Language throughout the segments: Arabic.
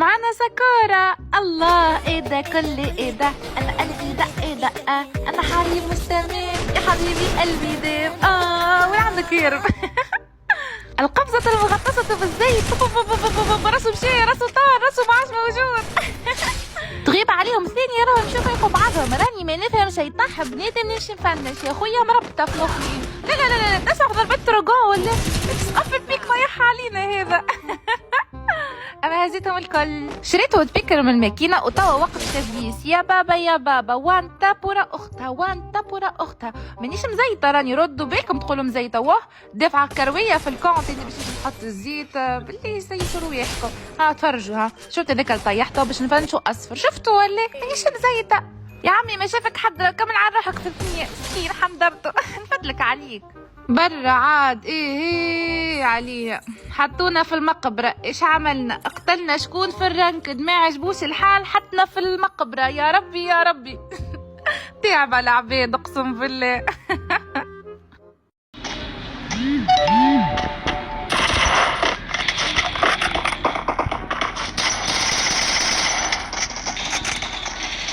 معنا سكورة. الله ايه ده كل ايه ده، انا قلبي دق ايه دقة، انا حالي مستمر يا حبيبي قلبي دير. وين عندك يرب. القفزة المغطسة بالزيت، راسه مشي راسه طار راسه ما عادش موجود. تغيب عليهم ثانية راهم يمشيو يطيحوا بعضهم، راني ما نفهم شي. طاح بنادم نمشي نفنش يا خويا مربطة في مخي. لا تسمع ضربة تروجون ولا تسقفل بيك طيح علينا هذا. انا هزيتهم الكل. شريت هوت بيكر من الماكينه وتوا وقت تسبيس. يا بابا يا بابا وان تابورا اختها وان تابورا اختها. مانيش مزيته راني، ردوا بالكم تقولوا مزيته. واه دافعه كرويه في الكونت اللي باش نحط الزيت. بالله سيسوا رواحكم. تفرجوا شفت هذاك اللي طيحته باش نفنشوا اصفر، شفتوا ولا مانيش مزيته يا عمي؟ ما شافك حد كمل على روحك في الثانيه مسكين حمدرته. نفدلك عليك برا عاد. ايه عليها حطونا في المقبرة. ايش عملنا؟ قتلنا شكون في الرنكد، ما عجبوش الحال حطنا في المقبرة. يا ربي يا ربي. تعب العباد اقسم بالله.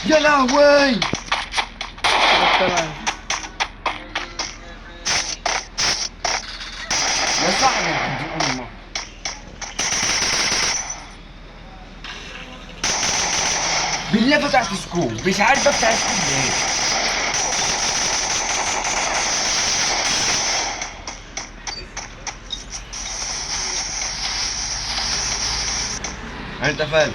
يا لهوي يا صاحبي عندي امه. بالله فتحت سكوب مش عارف افتح سكوب ليه. انت فاهم